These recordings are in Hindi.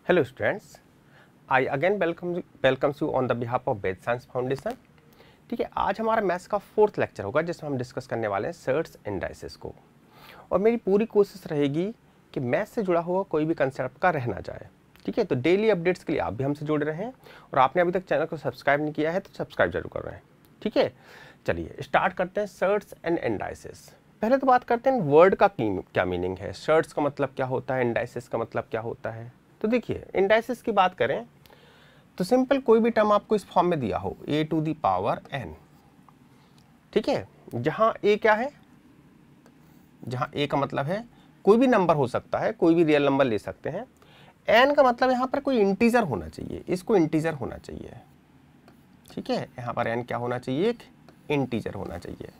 Hello students, I again welcomes you on the behalf of Ved Science Foundation। ठीक है, आज हमारा मैथ्स का 4th लेक्चर होगा जिसमें हम डिस्कस करने वाले हैं सर्ट्स एंड डाइसेस को। और मेरी पूरी कोशिश रहेगी कि मैथ्स से जुड़ा हुआ कोई भी कंसेप्ट का रह ना जाए। ठीक है, तो डेली अपडेट्स के लिए आप भी हमसे जुड़े रहें और आपने अभी तक चैनल को सब्सक्राइब नहीं किया है तो सब्सक्राइब जरूर कर रहे हैं। ठीक है, चलिए स्टार्ट करते हैं सर्ट्स एंड इंडाइसेस। पहले तो बात करते हैं वर्ड का क्या मीनिंग है, सर्ट्स का मतलब क्या होता है, इंडाइसेस का मतलब क्या होता है। तो देखिए, इंडाइसेस की बात करें तो सिंपल कोई भी टर्म आपको इस फॉर्म में दिया हो a to the power n। ठीक है, जहां a क्या है, जहां a का मतलब है कोई भी नंबर हो सकता है, कोई भी रियल नंबर ले सकते हैं। n का मतलब यहां पर कोई इंटीजर होना चाहिए, इसको इंटीजर होना चाहिए। ठीक है, यहां पर n क्या होना चाहिए, एक इंटीजर होना चाहिए।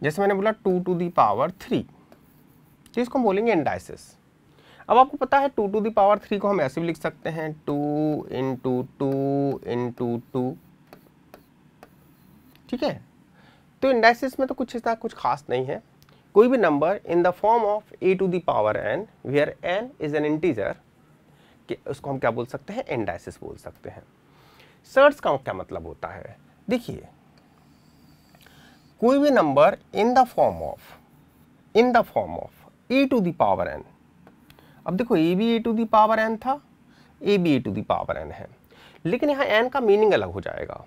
जैसे मैंने बोला 2 टू दी पावर 3, तो इसको बोलेंगे इंडाइसेस। अब आपको पता है 2 टू दी पावर 3 को हम ऐसे भी लिख सकते हैं 2 इंटू 2 इंटू 2। ठीक है, तो इंडाइसिस में तो कुछ ऐसा कुछ खास नहीं है। कोई भी number in the form of a to the power n where n is an integer, कि उसको हम क्या बोल सकते हैं, इंडाइसिस बोल सकते हैं। सर्ट्स का क्या मतलब होता है, देखिए कोई भी number in the form of a to the power n। अब देखो a भी a to the power n था, a भी a to the power n है, लेकिन यहाँ n का मीनिंग अलग हो जाएगा।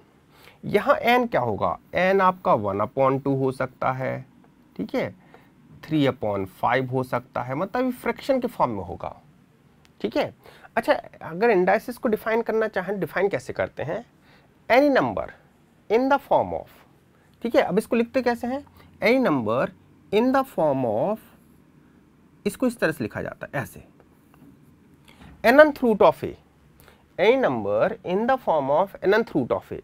यहाँ n क्या होगा, n आपका 1/2 हो सकता है, ठीक है, 3/5 हो सकता है, मतलब फ्रैक्शन के फॉर्म में होगा। ठीक है, अच्छा अगर इंडाइसिस को डिफाइन करना चाहें, डिफाइन कैसे करते हैं, any number in the form of, ठीक है, अब इसको लिखते कैसे हैं, any number in the form of, इसको इस तरह से लिखा जाता है ऐसे, nth root of a, any number in the form of nth root of a.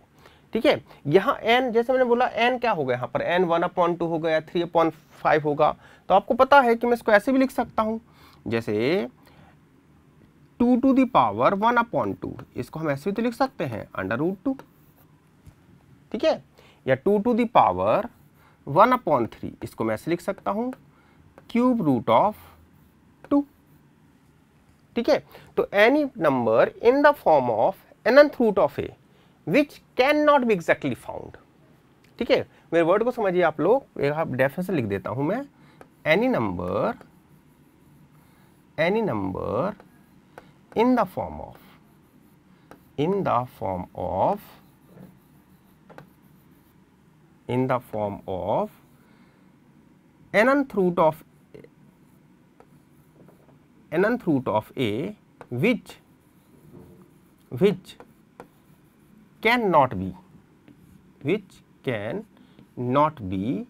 ठीक है, यहाँ n जैसे मैंने बोला n क्या हो गया, यहाँ पर n 1/2 हो गया, 3/5 होगा, तो आपको पता है कि मैं इसको ऐसे भी लिख सकता हूँ, जैसे 2 टू दी पावर 1/2, इसको हम ऐसे भी तो लिख सकते हैं √2। ठीक है, या 2 टू दी पावर 1/3, इसको मैं ऐसे लिख सकता हूँ क्यूब रूट ऑफ 2। ठीक है, तो any number in the form of nth root of A which can not be exactly found. ठीक है, मेरे वर्ड को समझिए आप लोग, एक डेफिनेशन लिख देता हूं मैं, any number in the form of nth root of a which cannot be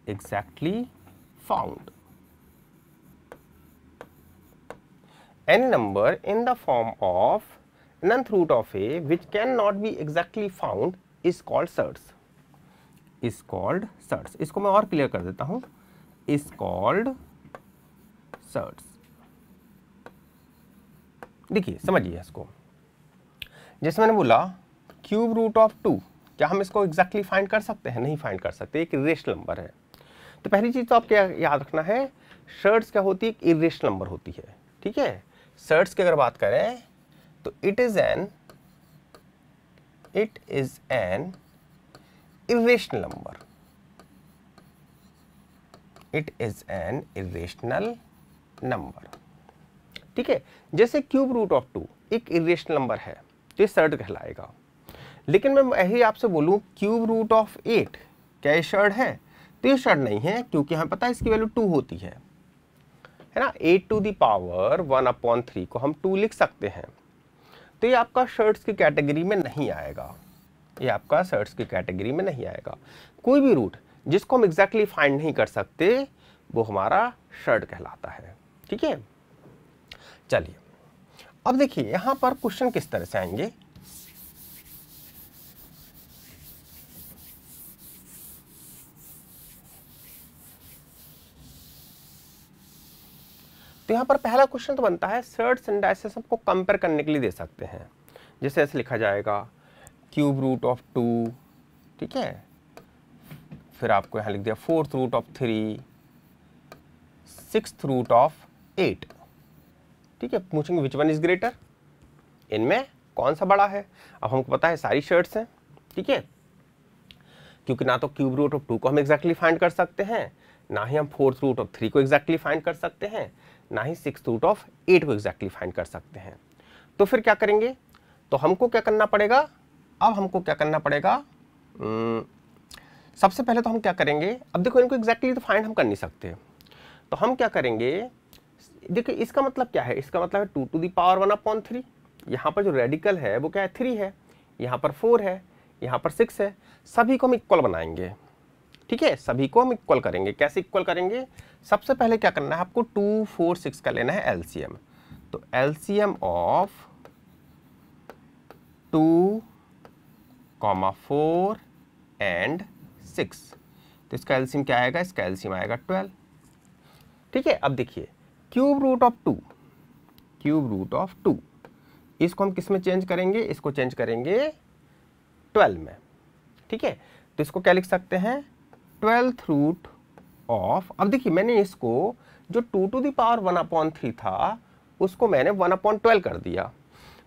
exactly found, any number in the form of nth root of a which cannot be exactly found is called surds, इसको मैं और क्लियर कर देता हूं, is called surds। देखिए समझिए इसको, जैसे मैंने बोला क्यूब रूट ऑफ 2, क्या हम इसको एग्जैक्टली फाइंड कर सकते हैं, नहीं फाइंड कर सकते, एक इरेशनल नंबर है। तो पहली चीज तो आपको याद रखना है, सर्ट्स क्या होती है, एक इरेशनल नंबर होती है। ठीक है, सर्ट्स की अगर बात करें तो it is an irrational number, ठीक है, जैसे क्यूब रूट ऑफ 2 एक इरेशनल नंबर है तो ये सर्ट कहलाएगा। लेकिन मैं यही आपसे बोलूं क्यूब रूट ऑफ 8, क्या ये सर्ट है, तो ये सर्ट नहीं है, क्योंकि हमें पता है इसकी वैल्यू 2 होती है ना, 8 टू दी पावर 1/3 को हम 2 लिख सकते हैं, तो ये आपका सर्ट्स की कैटेगरी में नहीं आएगा, कोई भी रूट जिसको हम एग्जैक्टली फाइंड नहीं कर सकते वो हमारा सर्ट कहलाता है। ठीक है, चलिए अब देखिए यहां पर क्वेश्चन किस तरह से आएंगे। तो यहां पर पहला क्वेश्चन तो बनता है, सर्ट्स एंड डाइसेस हमको कंपेयर करने के लिए दे सकते हैं, जैसे ऐसे लिखा जाएगा क्यूब रूट ऑफ 2, ठीक है, फिर आपको यहाँ लिख दिया 4th root of 3, 6th root of 8। ठीक है, पूछेंगे विच वन इज ग्रेटर, इनमें कौन सा बड़ा है। अब हमको पता है सारी शर्ट्स हैं, ठीक है, क्योंकि ना तो क्यूब रूट ऑफ 2 को हम एग्जैक्टली फाइंड कर सकते हैं, ना ही हम 4th रूट ऑफ 3 को एग्जैक्टली फाइंड कर सकते हैं, ना ही 6th रूट ऑफ 8 को एग्जैक्टली फाइंड कर सकते हैं। तो फिर क्या करेंगे, तो हमको क्या करना पड़ेगा, अब हमको क्या करना पड़ेगा, सबसे पहले तो हम क्या करेंगे, अब देखो इनको एग्जैक्टली तो फाइंड हम कर नहीं सकते, तो हम क्या करेंगे, देखिए इसका मतलब क्या है, इसका मतलब है 2 टू दी पावर 1/3। यहाँ पर जो रेडिकल है वो क्या है, 3 है, यहाँ पर 4 है, यहाँ पर 6 है, सभी को हम इक्वल बनाएंगे। ठीक है, सभी को हम इक्वल करेंगे। कैसे इक्वल करेंगे, सबसे पहले क्या करना है आपको, 2, 4, 6 का लेना है एलसीएम। तो एलसीएम ऑफ 2, 4 एंड 6, तो इसका एलसीएम क्या आएगा, इसका एलसीएम आएगा 12। ठीक है, अब देखिए cube root of 2, cube root of 2, इसको हम किस में चेंज करेंगे, इसको चेंज करेंगे 12 में। ठीक है, तो इसको क्या लिख सकते हैं, 12th रूट ऑफ, अब देखिए मैंने इसको जो 2 टू दी पावर 1/3 था उसको मैंने 1/12 कर दिया।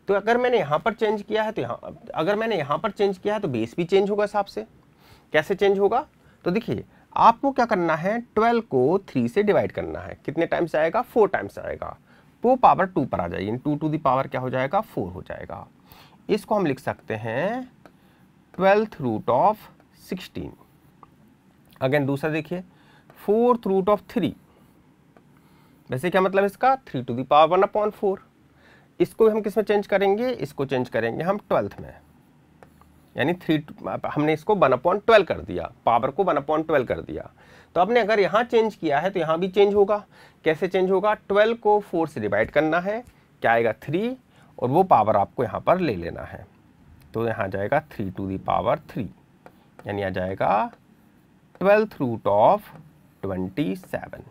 तो अगर मैंने यहाँ पर चेंज किया है तो यहाँ, अगर मैंने यहाँ पर चेंज किया है तो बेस भी चेंज होगा हिसाब से। कैसे चेंज होगा, तो देखिए आपको क्या करना है, 12 को 3 से डिवाइड करना है, कितने टाइम्स आएगा, 4 टाइम्स आएगा, वो पावर 2 पर आ जाएगी, 2 टू दी पावर क्या हो जाएगा, 4 हो जाएगा। इसको हम लिख सकते हैं 12th रूट ऑफ 16। अगेन दूसरा देखिए 4th रूट ऑफ 3, वैसे क्या मतलब इसका, 3 टू दी पावर 1/4। इसको हम किस में चेंज करेंगे, इसको चेंज करेंगे हम 12th में, यानी 3, हमने इसको 1/12 कर दिया, पावर को 1/12 कर दिया। तो आपने अगर यहाँ चेंज किया है तो यहाँ भी चेंज होगा। कैसे चेंज होगा, 12 को 4 से डिवाइड करना है, क्या आएगा 3, और वो पावर आपको यहाँ पर ले लेना है, तो यहाँ जाएगा 3 टू दी पावर 3, यानी आ जाएगा 12th रूट ऑफ 27।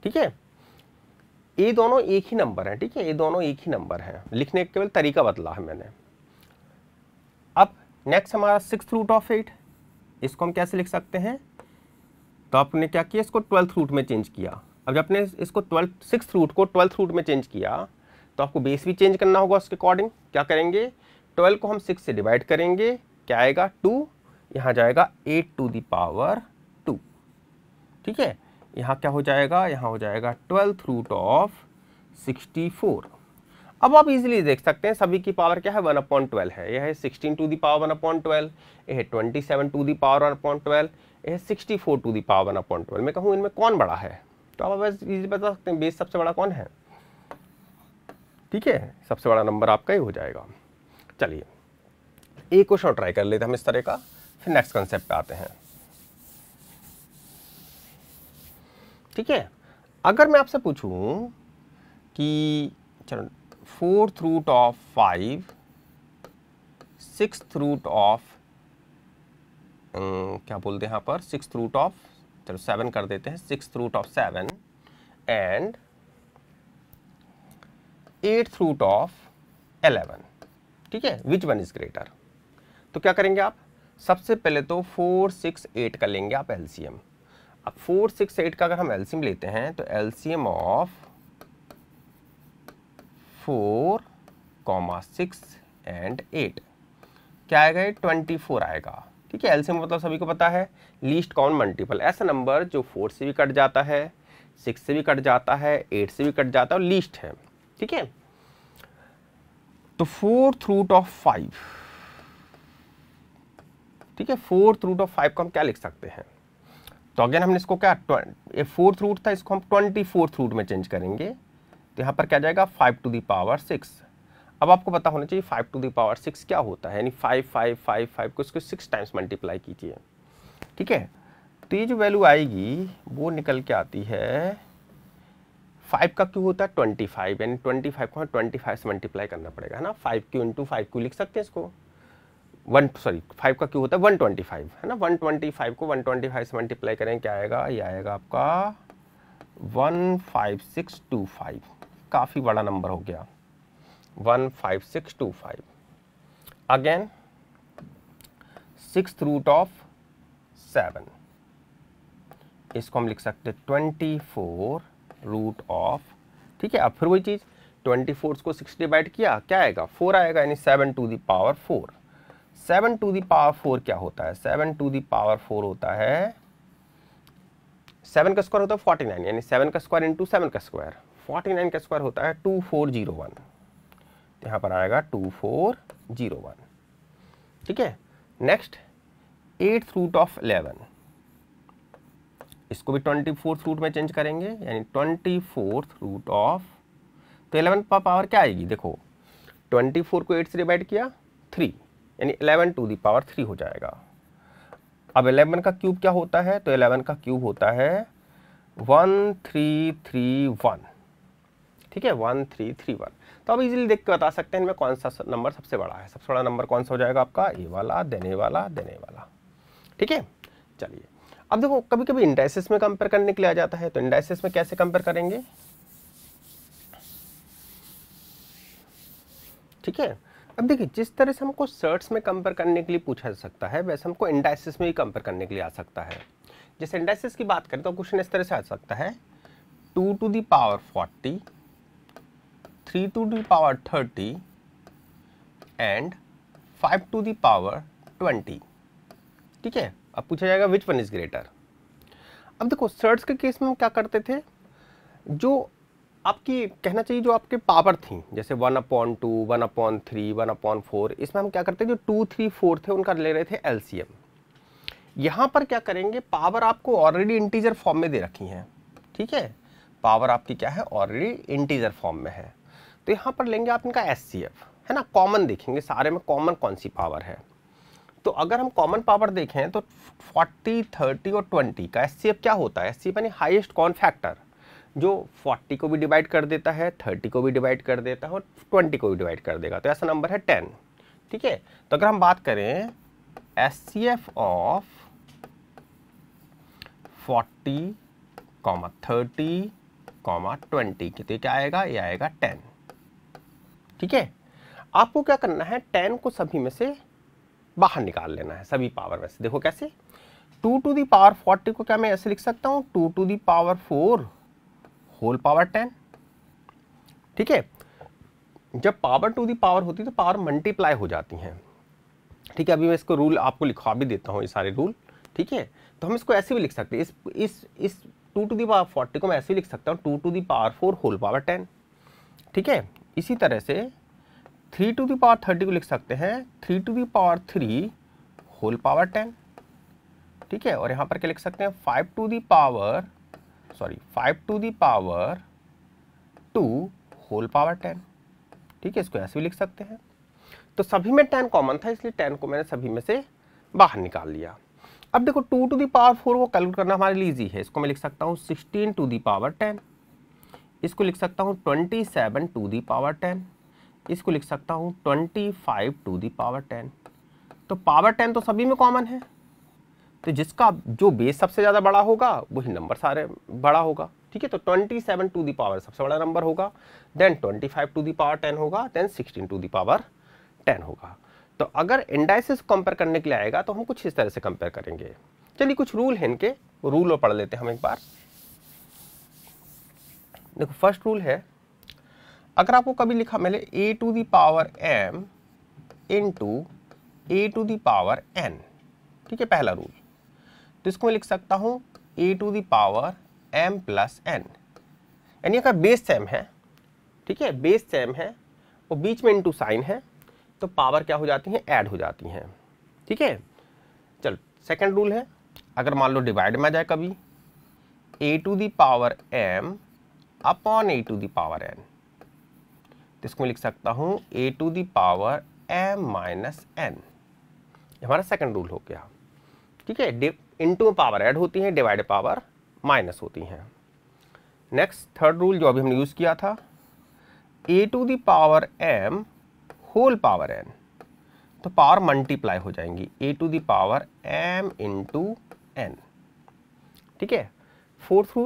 ठीक है, ये दोनों एक ही नंबर है। ठीक है, ये दोनों एक ही नंबर है, लिखने का केवल तरीका बदला है मैंने। अब नेक्स्ट हमारा 6th रूट ऑफ 8, इसको हम कैसे लिख सकते हैं, तो आपने क्या किया, इसको 12th रूट में चेंज किया। अब जब आपने इसको 6th रूट को 12th रूट में चेंज किया तो आपको बेस भी चेंज करना होगा उसके अकॉर्डिंग। क्या करेंगे, 12 को हम 6 से डिवाइड करेंगे, क्या आएगा 2, यहाँ जाएगा 8 टू दी पावर 2। ठीक है, यहाँ क्या हो जाएगा, यहाँ हो जाएगा 12th रूट ऑफ 64। अब आप इजीली देख सकते हैं सभी की पावर क्या है, 1/12 है। यह है 16 टू दी पावर 1/12, यह है 27 टू दी पावर 1/12, यह है 64 टू दी पावर 1/12। मैं कहूँ इनमें कौन बड़ा है, तो आप बस इजी बता सकते हैं बेस सबसे बड़ा कौन है। ठीक है, सबसे बड़ा नंबर आपका ही हो जाएगा। चलिए एक क्वेश्चन ट्राई कर लेते हैं हम इस तरह का, फिर नेक्स्ट कंसेप्ट पे आते हैं। ठीक है, अगर मैं आपसे पूछूं कि चलो 4th root of 5, 6th root of क्या बोलते हैं यहाँ पर, 6th रूट ऑफ, चलो 7 कर देते हैं, 6th root of 7 and 8th root of 11। ठीक है, विच वन इज ग्रेटर, तो क्या करेंगे आप, सबसे पहले तो 4, 6, 8 का लेंगे आप एलसीएम। अब 4, 6, 8 का अगर हम एलसीएम लेते हैं तो एलसीएम ऑफ 4, 6 एंड 8 क्या आएगा, 24 आएगा। ठीक है, एलसीएम मतलब सभी को पता है लीस्ट कॉमन मल्टीपल, ऐसा नंबर जो 4 से भी कट जाता है, 6 से भी कट जाता है, 8 से भी कट जाता है और लीस्ट है। ठीक है, तो 4th रूट ऑफ 5, ठीक है, 4th रूट ऑफ 5 को हम क्या लिख सकते हैं, तो अगेन हमने इसको क्या, 4th रूट था, इसको हम 24th रूट में चेंज करेंगे, तो यहाँ पर क्या जाएगा 5 टू दी पावर 6। अब आपको पता होना चाहिए 5 टू दी पावर 6 क्या होता है, यानी 5, 5, 5, 5 को इसको 6 टाइम्स मल्टीप्लाई कीजिए। ठीक है, तो ये जो वैल्यू आएगी वो निकल के आती है, 5 का क्यों होता है 25, यानी 25 को 25 से मल्टीप्लाई करना पड़ेगा, है ना, 5 क्यू इंटू 5 क्यू लिख सकते हैं इसको। 5 का क्यू होता है 125, है ना, 125 को 125 से मल्टीप्लाई करें, क्या आएगा, ये आएगा आपका 15625, काफ़ी बड़ा नंबर हो गया 15625। अगेन 6th रूट ऑफ 7, इसको हम लिख सकते हैं 24 रूट ऑफ, ठीक है। अब फिर वही चीज़ 24 को 6 डिवाइड किया, क्या आएगा 4 आएगा, यानी 7 to the power 4। 7 to the power 4 क्या होता है, 7 टू द पावर 4 होता है, 7 का स्क्वायर होता है 49, यानी 7 का स्क्वायर इंटू 7 का स्क्वायर, 49 का स्क्वायर होता है 2401, तो यहाँ पर आएगा 2401, ठीक है। नेक्स्ट 8th रूट ऑफ 11, इसको भी 24th रूट में चेंज करेंगे, यानी 24th रूट ऑफ, तो 11 पर पावर क्या आएगी, देखो 24 को 8 से डिवाइड किया 3, यानी 11 टू द पावर 3 हो जाएगा। अब 11 का क्यूब क्या होता है, तो 11 का क्यूब होता है 1331, ठीक है, 1331। तो अब इजीली देख के बता सकते हैं इनमें कौन सा नंबर सबसे बड़ा है। सबसे बड़ा नंबर कौन सा हो जाएगा आपका, ए वाला, देन ए वाला, देन ए वाला, ठीक है। चलिए अब देखो कभी कभी इंडाइसिस में कंपेयर करने के लिए आ जाता है, तो इंडाइसिस में कैसे कंपेयर करेंगे, ठीक है। अब देखिए जिस तरह से हमको सर्ट्स में कंपेयर करने के लिए पूछा जा सकता है, वैसे हमको इंडाइसिस में भी कंपेयर करने के लिए आ सकता है। जैसे इंडाइसिस की बात करें तो क्वेश्चन इस तरह से आ सकता है 2 to the power 40, 3 to the power 30 and 5 to the power 20, ठीक है। अब पूछा जाएगा विच वन इज ग्रेटर। अब देखो सर्ट्स के केस में हम क्या करते थे, जो आपकी कहना चाहिए जो आपके पावर थी, जैसे 1/2, 1/3, 1/4, इसमें हम क्या करते हैं जो 2, 3, 4 थे उनका ले रहे थे एलसीएम। यहाँ पर क्या करेंगे, पावर आपको ऑलरेडी इंटीजर फॉर्म में दे रखी हैं, ठीक है, पावर आपकी क्या है ऑलरेडी इंटीजर फॉर्म में है, तो यहाँ पर लेंगे आप इनका एचसीएफ, है ना, कॉमन देखेंगे सारे में कॉमन कौन सी पावर है। तो अगर हम कॉमन पावर देखें तो 40, 30 और 20 का एचसीएफ क्या होता है, एचसीएफ यानी हाईएस्ट कॉमन फैक्टर, जो 40 को भी डिवाइड कर देता है, 30 को भी डिवाइड कर देता है और 20 को भी डिवाइड कर देगा, तो ऐसा नंबर है 10, ठीक है। तो अगर हम बात करें एचसीएफ ऑफ 40, 30, 20 की, तो क्या आएगा, ये आएगा 10, ठीक है। आपको क्या करना है, 10 को सभी में से बाहर निकाल लेना है, सभी पावर में से। देखो कैसे, 2 टू द पावर 40 को क्या मैं ऐसे लिख सकता हूँ, 2 to the power 4 whole power 10, ठीक है। जब पावर टू दी पावर होती है तो पावर मल्टीप्लाई हो जाती हैं, ठीक है। अभी मैं इसको रूल आपको लिखवा भी देता हूँ, ये सारे रूल, ठीक है। तो हम इसको ऐसे भी लिख सकते हैं, इस 2 टू दी पावर 40 को मैं ऐसे भी लिख सकता हूँ 2 to the power 4 whole power 10, ठीक है। इसी तरह से 3 टू दी पावर 30 को लिख सकते हैं 3 to the power 3 whole power 10, ठीक है। और यहाँ पर क्या लिख सकते हैं 5 to the power 2 whole power 10, ठीक है। इसको ऐसे भी लिख सकते हैं। तो सभी में 10 कॉमन था, इसलिए 10 को मैंने सभी में से बाहर निकाल लिया। अब देखो 2 टू दी पावर 4 को कैलकुलेट करना हमारे लिए इजी है, इसको मैं लिख सकता हूँ 16 टू दी पावर 10, इसको लिख सकता हूँ 27 टू दी पावर 10, इसको लिख सकता हूँ 25 टू दी पावर 10। तो पावर 10 तो सभी में कॉमन है, तो जिसका जो बेस सबसे ज़्यादा बड़ा होगा वही नंबर सारे बड़ा होगा, ठीक है। तो 27 टू दी पावर सबसे बड़ा नंबर होगा, देन 25 टू दी पावर 10 होगा, देन 16 टू दी पावर 10 होगा। तो अगर इंडाइसिस कंपेयर करने के लिए आएगा तो हम कुछ इस तरह से कंपेयर करेंगे। चलिए कुछ रूल है इनके, रूल और पढ़ लेते हैं हम एक बार। देखो फर्स्ट रूल है, अगर आपको कभी लिखा मिले a to the power m into a to the power n, ठीक है, पहला रूल, तो इसको मैं लिख सकता हूँ a to the power m plus n, यानी अगर बेस सेम है, ठीक है, बेस सेम है और बीच में इंटू साइन है तो पावर क्या हो जाती हैं, ऐड हो जाती हैं, ठीक है। चल सेकंड रूल है, अगर मान लो डिवाइड में आ जाए कभी a to the power m upon a to the power n, तो इसको मैं लिख सकता हूँ a to the power m minus n, हमारा सेकंड रूल हो गया, ठीक है। इंटू में पावर ऐड होती है, डिवाइड पावर माइनस होती हैं। नेक्स्ट थर्ड रूल जो अभी हमने यूज किया था, a to the power m whole power n, तो पावर मल्टीप्लाई हो जाएंगी, a to the power m into n, ठीक है। फोर्थ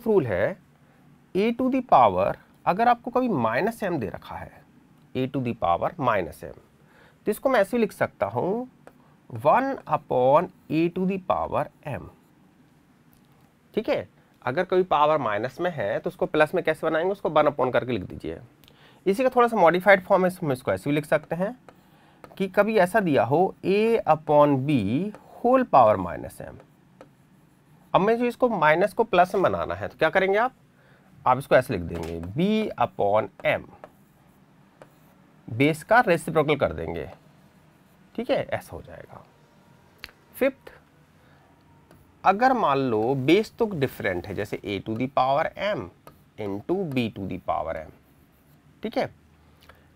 रूल है a टू दी पावर, अगर आपको कभी माइनस m दे रखा है, a to the power minus m, तो इसको मैं ऐसे लिख सकता हूँ 1/a⁴m। ठीक है, अगर कोई पावर माइनस में है तो उसको प्लस में कैसे बनाएंगे, उसको 1 करके लिख दीजिए। इसी का थोड़ा सा मॉडिफाइड फॉर्म है, इसमें इसको ऐसे भी लिख सकते हैं कि कभी ऐसा दिया हो a/b⁴ अब मैं जो इसको माइनस को प्लस में बनाना है तो क्या करेंगे आप इसको ऐसे लिख देंगे b/m, बेस का रेसिप्रोकल कर देंगे। ठीक है, ऐसा हो जाएगा। फिफ्थ, अगर मान लो बेस तो डिफरेंट है, जैसे a⁴m इंटू b⁴m, ठीक है,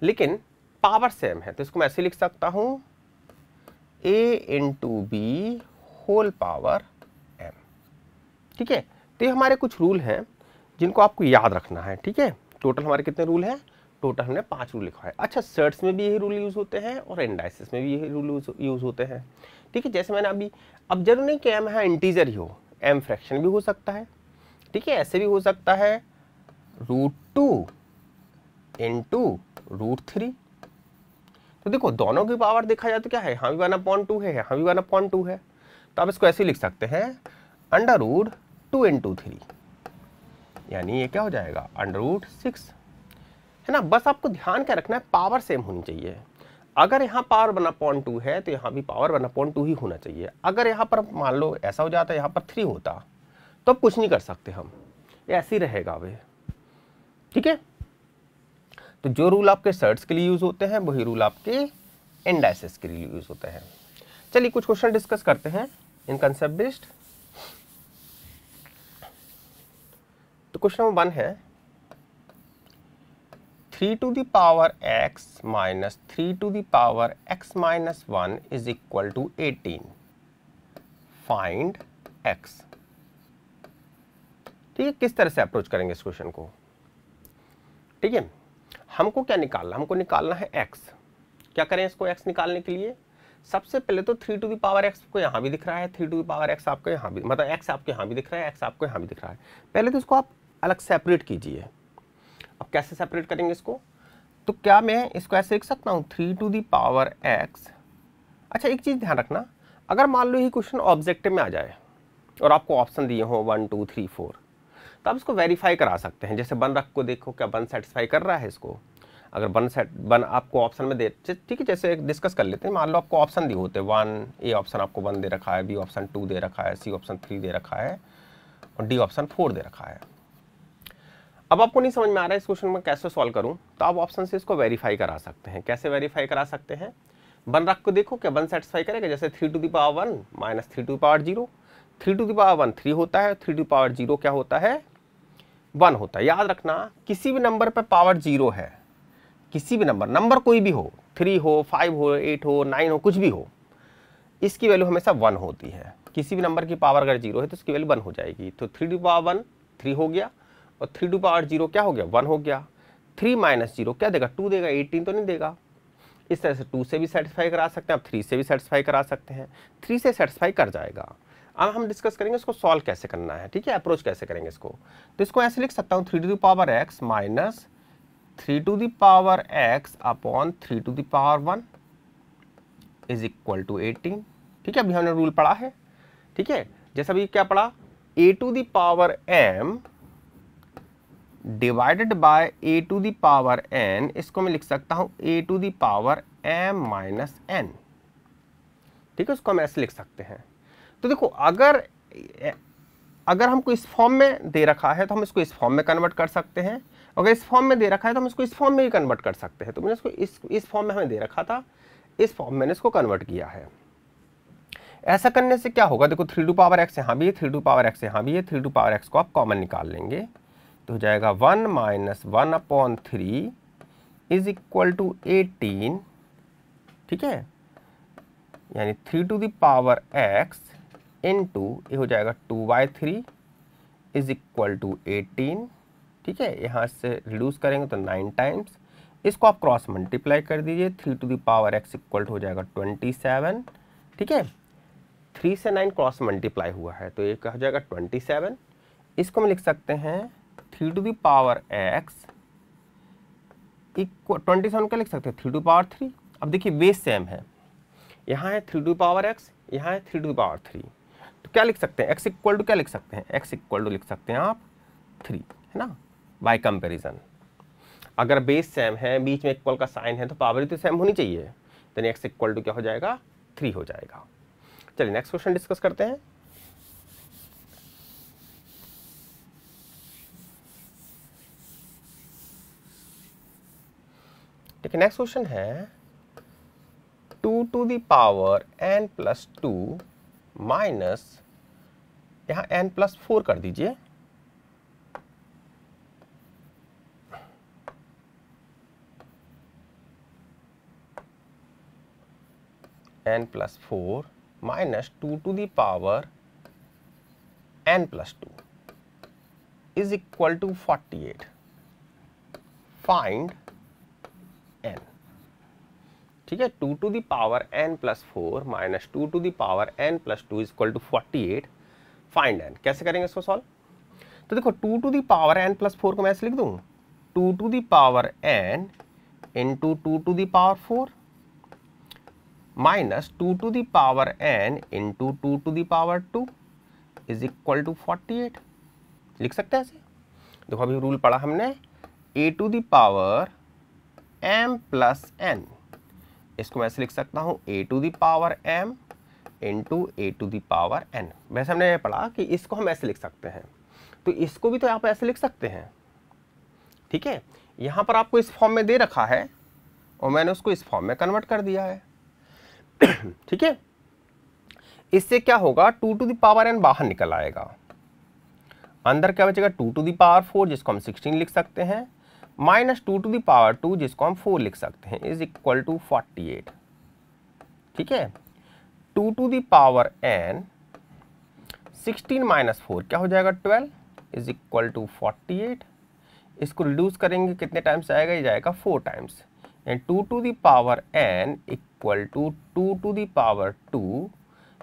लेकिन पावर सेम है, तो इसको मैं ऐसे लिख सकता हूं a⁴b⁴m। ठीक है, तो ये हमारे कुछ रूल हैं जिनको आपको याद रखना है। ठीक है, टोटल हमारे कितने रूल हैं, टोटल हमने 5 रूल लिखा है। अच्छा, सर्ट्स में भी यही रूल यूज होते हैं और इंडाइसिस में भी यही रूल यूज होते हैं। ठीक है, जैसे मैंने अब जरूर नहीं कि m यहाँ इंटीजर ही हो, m फ्रैक्शन भी हो सकता है। ठीक है, ऐसे भी हो सकता है √2 इंटू √3। तो देखो दोनों की पावर देखा जाए तो क्या है, यहाँ भी 1/2 है, यहाँ भी 1/2 है, तो आप इसको ऐसे लिख सकते हैं √2 इंटू 3, यानी ये क्या हो जाएगा √6, है ना। बस आपको ध्यान क्या रखना है, पावर सेम होनी चाहिए। अगर यहाँ पावर 1/2 है तो यहाँ भी पावर 1/2 ही होना चाहिए। अगर यहाँ पर मान लो ऐसा हो जाता, यहाँ पर 3 होता, तो अब कुछ नहीं कर सकते हम, ये ऐसे ही रहेगा वे। ठीक है, तो जो रूल आपके सर्ट्स के लिए यूज होते हैं वही रूल आपके इंडाइसेस के लिए यूज होते हैं। चलिए कुछ क्वेश्चन डिस्कस करते हैं इन कंसेप्ट बेस्ड। तो क्वेश्चन नंबर 1 है 3⁻x - 3⁻x - 1 is equal to 18, find x। ठीक है, किस तरह से अप्रोच करेंगे इस क्वेश्चन को। ठीक है, हमको क्या निकालना, हमको निकालना है x। क्या करें इसको x निकालने के लिए, सबसे पहले तो 3⁻x को यहाँ भी दिख रहा है, 3⁻x आपको यहाँ भी, मतलब x आपको यहाँ भी दिख रहा है, x आपको यहाँ भी दिख रहा है। पहले तो इसको आप अलग सेपरेट कीजिए। अब कैसे सेपरेट करेंगे इसको, तो क्या मैं इसको ऐसे लिख सकता हूँ 3⁻x। अच्छा, एक चीज़ ध्यान रखना, अगर मान लो ये क्वेश्चन ऑब्जेक्टिव में आ जाए और आपको ऑप्शन दिए हो 1 2 3 4, तो आप इसको वेरीफाई करा सकते हैं। जैसे 1 रख को देखो, क्या 1 सेटिस्फाई कर रहा है इसको। अगर 1 आपको ऑप्शन में दे, ठीक है, जैसे डिस्कस कर लेते हैं। मान लो आपको ऑप्शन दिए होते 1, ए ऑप्शन आपको 1 दे रखा है, बी ऑप्शन 2 दे रखा है, सी ऑप्शन 3 दे रखा है और डी ऑप्शन 4 दे रखा है। अब आपको नहीं समझ में आ रहा है इस क्वेश्चन में कैसे सॉल्व करूं, तो आप ऑप्शन से इसको वेरीफाई करा सकते हैं। कैसे वेरीफाई करा सकते हैं, 1 रख को देखो, क्या 1 सेटिस्फाई करेगा। जैसे 3⁻1 - 3⁻0, 3⁻1 3 होता है, 3⁻0 क्या होता है 1 होता है। याद रखना, किसी भी नंबर पर पावर 0 है, किसी भी नंबर कोई भी हो, 3 हो, 5 हो, 8 हो, 9 हो, कुछ भी हो, इसकी वैल्यू हमेशा 1 होती है। किसी भी नंबर की पावर अगर 0 है तो इसकी वैल्यू 1 हो जाएगी। तो 3⁻1 3 हो गया और 3⁻0 क्या हो गया 1 हो गया। 3 - 0 क्या देगा 2 देगा, 18 तो नहीं देगा। इस तरह से 2 से भी सेटिस्फाई करा सकते हैं, आप 3 से भी सेटिस्फाई करा सकते हैं। 3 से सेटिस्फाई कर जाएगा। अब हम डिस्कस करेंगे इसको सॉल्व कैसे करना है। ठीक है, अप्रोच कैसे करेंगे इसको। तो इसको ऐसे लिख सकता हूँ 3⁻x - 3⁻x upon 3⁻1 is equal to 18। ठीक है, अभी हमने रूल पढ़ा है। ठीक है, जैसा अभी क्या पढ़ा, a⁻m डिवाइडेड बाय a⁻n, इसको मैं लिख सकता हूं a⁻m - n। ठीक है, उसको हम ऐसे लिख सकते हैं। तो देखो, अगर हमको इस फॉर्म में दे रखा है तो हम इसको इस फॉर्म में कन्वर्ट कर सकते हैं। अगर इस फॉर्म में दे रखा है तो हम इसको इस फॉर्म में भी कन्वर्ट कर सकते हैं। तो मैंने इसको इस फॉर्म में हमें दे रखा था, इस फॉर्म में मैंने इसको कन्वर्ट किया है। ऐसा करने से क्या होगा, देखो 3⁻x यहाँ भी है, 3⁻x यहाँ भी है, 3⁻x को आप कॉमन निकाल लेंगे तो हो जाएगा 1 - 1/3 इज इक्वल टू 18। ठीक है, यानी 3⁻x इंटू ये हो जाएगा 2/3 इज इक्वल टू 18। ठीक है, यहाँ से रिड्यूस करेंगे तो 9 टाइम्स, इसको आप क्रॉस मल्टीप्लाई कर दीजिए, 3⁻x इक्वल टू हो जाएगा 27। ठीक है, 3 से 9 क्रॉस मल्टीप्लाई हुआ है तो ये हो जाएगा 27। इसको हम लिख सकते हैं 3⁻x इक्वल 27 का लिख सकते हैं 3⁻3। अब देखिए बेस सेम है, यहाँ है 3 टू द पावर x, यहाँ है 3 टू द पावर 3। तो क्या लिख सकते हैं, x इक्वल टू क्या लिख सकते हैं, x इक्वल टू लिख सकते हैं आप 3, है ना, बाय कंपेरिजन। अगर बेस सेम है, बीच में इक्वल का साइन है, तो पावर भी तो सेम होनी चाहिए, तो x इक्वल टू क्या हो जाएगा, 3 हो जाएगा। चलिए नेक्स्ट क्वेश्चन डिस्कस करते हैं। ठीक है, नेक्स्ट क्वेश्चन है 2 to the power n plus 2 minus, यहाँ n प्लस 4 कर दीजिए, n plus 4 minus 2 to the power n plus 2 is equal to 48। Find n। ठीक है, 2 to the power n plus 4 minus 2 to the power n plus 2 is equal to 48। Find n। कैसे करेंगे इसको सॉल्व? तो देखो 2 to the power n plus 4 को मैं ऐसे लिख दूं, 2 to the power n into 2 to the power 4 minus 2 to the power n into 2 to the power 2 is equal to 48। लिख सकते हैं ऐसे। देखो अभी रूल पढ़ा हमने, a to the power m plus n, इसको मैं ऐसे लिख सकता हूँ a to the power m into a to the power n। वैसे हमने पढ़ा कि इसको हम ऐसे लिख सकते हैं, तो इसको भी तो आप ऐसे लिख सकते हैं। ठीक है, यहाँ पर आपको इस फॉर्म में दे रखा है और मैंने उसको इस फॉर्म में कन्वर्ट कर दिया है। ठीक है, इससे क्या होगा, 2 टू द पावर n बाहर निकल आएगा, अंदर क्या बचेगा 2 टू द पावर 4 जिसको हम 16 लिख सकते हैं, माइनस 2 टू द पावर 2 जिसको हम 4 लिख सकते हैं, इज इक्वल टू 48। ठीक है, 2 to the power n 16 minus 4 क्या हो जाएगा 12 इज इक्वल टू 48। इसको रिड्यूस करेंगे कितने टाइम्स आएगा, ये जाएगा 4 times, and 2 to the power n equal to 2 to the power 2,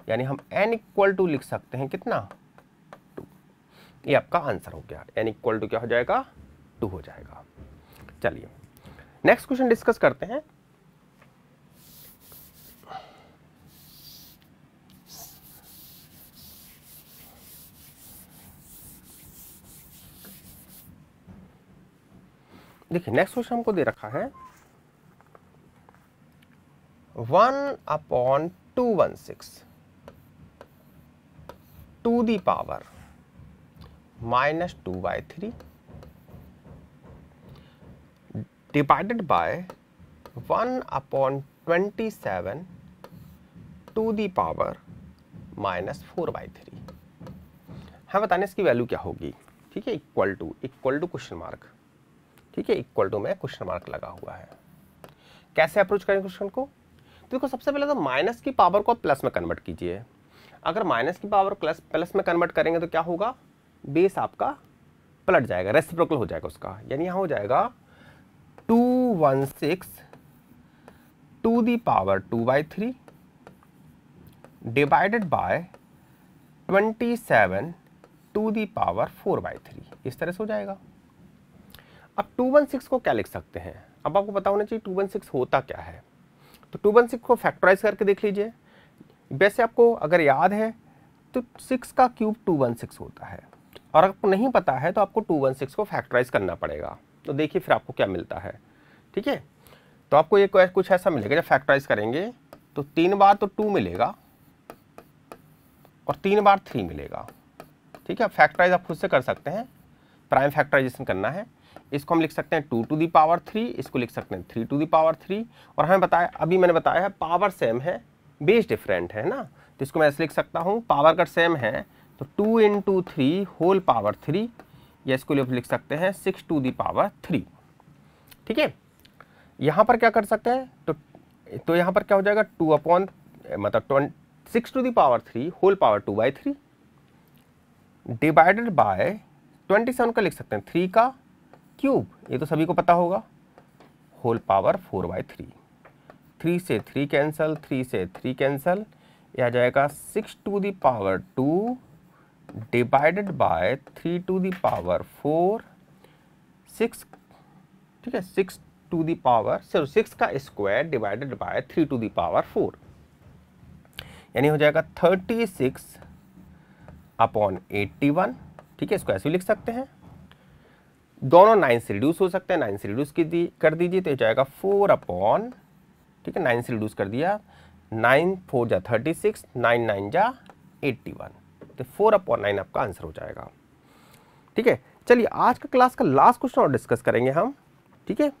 यानी हम n इक्वल टू लिख सकते हैं कितना 2। ये आपका आंसर हो गया, n इक्वल टू क्या हो जाएगा 2 हो जाएगा। चलिए नेक्स्ट क्वेश्चन डिस्कस करते हैं। देखिए नेक्स्ट क्वेश्चन हमको दे रखा है 1/216 to the power -2/3 divided by 1/27 to the power -4/3। हमें बताने इसकी वैल्यू क्या होगी। ठीक है, इक्वल टू क्वेश्चन मार्क। ठीक है, इक्वल टू में क्वेश्चन मार्क लगा हुआ है। कैसे अप्रोच करें क्वेश्चन को? देखो सबसे पहले तो माइनस की पावर को प्लस में कन्वर्ट कीजिए। अगर माइनस की पावर प्लस में कन्वर्ट करेंगे तो क्या होगा, बेस आपका पलट जाएगा, रेसिप्रोकल हो जाएगा उसका, यानी यहाँ हो जाएगा 216 to the power 2/3 divided by 27 to the power 4/3, इस तरह से हो जाएगा। अब 216 को क्या लिख सकते हैं, अब आपको पता होना चाहिए 216 होता क्या है। तो 216 को फैक्टराइज करके देख लीजिए। वैसे आपको अगर याद है तो 6 का क्यूब 216 होता है, और आपको नहीं पता है तो आपको 216 को फैक्टराइज करना पड़ेगा। तो देखिए फिर आपको क्या मिलता है। ठीक है, तो आपको ये कुछ ऐसा मिलेगा, जब फैक्टराइज करेंगे तो 3 बार तो 2 मिलेगा और 3 बार 3 मिलेगा। ठीक है, फैक्टराइज आप खुद से कर सकते हैं, प्राइम फैक्टराइजेशन करना है। इसको हम लिख सकते हैं 2 टू दी पावर 3, इसको लिख सकते हैं 3 टू दी पावर 3, और हमें बताया, अभी मैंने बताया है पावर सेम है, बेस डिफरेंट है ना, तो इसको मैं ऐसे लिख सकता हूँ, पावर अगर सेम है तो 2 इंटू 3 होल पावर 3, या इसको लिख सकते हैं 6 टू दी पावर 3। ठीक है, यहाँ पर क्या कर सकते हैं, तो यहाँ पर क्या हो जाएगा 6 to the power 3 whole power 2/3 divided by 27 का लिख सकते हैं 3 का क्यूब, ये तो सभी को पता होगा, होल पावर 4/3। 3 से 3 कैंसल, 3 से 3 कैंसल, यह आ जाएगा 6 to the power 2 divided by 3 to the power 4 6। ठीक है, 6 टू दी पावर 6 का square divided by 3 to the power 4। यानी हो जाएगा 36 अपॉन 81, ठीक है, इसको ऐसे भी लिख सकते हैं। दोनों 9 से रिड्यूस हो सकते हैं, 9 से रिड्यूस कर दीजिए तो हो जाएगा 4 अपॉन, ठीक है, 9 से रिड्यूस कर दिया, 9 4 जा 36, 9 9 जा 81, तो 4 अपॉन 9 आपका आंसर हो जाएगा। ठीक है, चलिए आज का क्लास का लास्ट क्वेश्चन और डिस्कस करेंगे हम। ठीक है,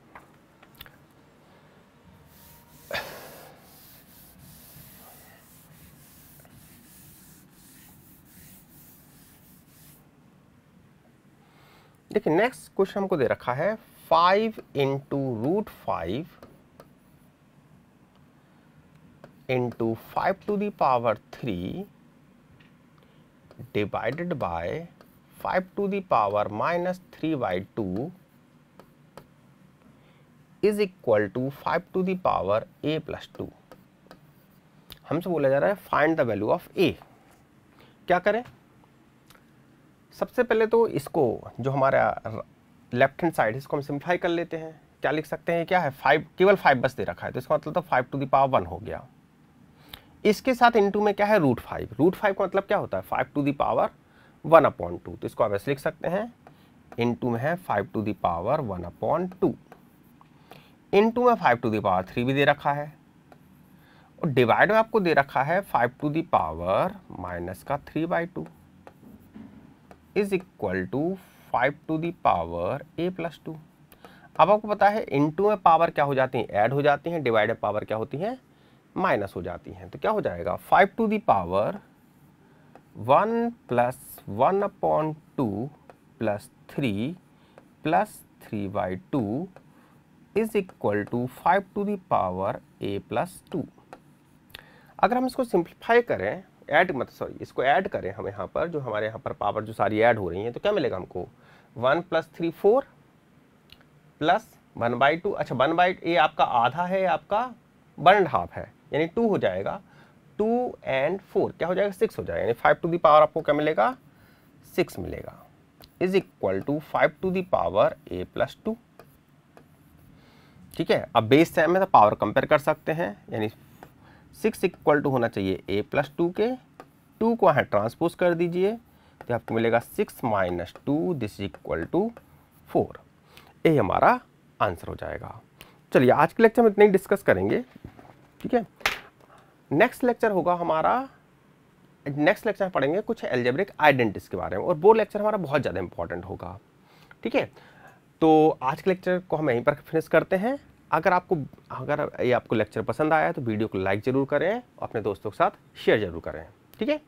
देखिए नेक्स्ट क्वेश्चन हमको दे रखा है 5 into root 5 into 5 to the power 3 divided by 5 to the power -3/2 is equal to 5 to the power a+2। हमसे बोला जा रहा है find the value of a। क्या करें, सबसे पहले तो इसको जो हमारा लेफ्ट हैंड साइड है इसको हम सिंप्लीफाई कर लेते हैं। क्या लिख सकते हैं, क्या है 5, केवल 5 बस दे रखा है तो इसका मतलब तो 5 टू द पावर 1 हो गया। इसके साथ इनटू में क्या है रूट 5, रूट 5 का मतलब क्या होता है 5 टू द पावर 1/2, तो इसको आप ऐसे लिख सकते हैं, इनटू में है 5 टू द पावर 1/2, इनटू में 5 टू द पावर 3 भी दे रखा है, और डिवाइड में आपको दे रखा है 5 to the power -3/2 is equal to 5 to the power a+2। अब आपको पता है इनटू में पावर क्या हो जाती है, ऐड हो जाती हैं, डिवाइड में पावर क्या होती है, माइनस हो जाती हैं। तो क्या हो जाएगा 5 to the power 1 + 1/2 + 3 + 3/2 is equal to 5 to the power a+2। अगर हम इसको सिंप्लीफाई करें, इसको ऐड करें हम यहाँ पर, जो हमारे यहाँ पर पावर जो सारी ऐड हो रही हैं, तो क्या मिलेगा हमको 1 + 3 4 प्लस 1/2, अच्छा 1/, आपका आधा है, आपका 1.5 है, यानी 2 हो जाएगा, 2 और 4 क्या हो जाएगा 6 हो जाएगा, यानी 5 टू द पावर आपको क्या मिलेगा 6 मिलेगा, is equal to 5 to the power a+2। ठीक है, अब बेस टाइम में तो पावर कंपेयर कर सकते हैं, यानी 6 इक्वल टू होना चाहिए a+2 के, 2 को यहाँ ट्रांसपोज कर दीजिए तो आपको मिलेगा 6 - 2 दिस इक्वल टू 4। ये हमारा आंसर हो जाएगा। चलिए आज के लेक्चर में इतना ही डिस्कस करेंगे। ठीक है, नेक्स्ट लेक्चर होगा हमारा, नेक्स्ट लेक्चर में पढ़ेंगे कुछ अलजेब्रिक आइडेंटिटीज के बारे में, और वो लेक्चर हमारा बहुत ज़्यादा इंपॉर्टेंट होगा। ठीक है, तो आज के लेक्चर को हम यहीं पर फिनिश करते हैं। अगर ये आपको लेक्चर पसंद आया है तो वीडियो को लाइक ज़रूर करें, अपने दोस्तों के साथ शेयर ज़रूर करें। ठीक है।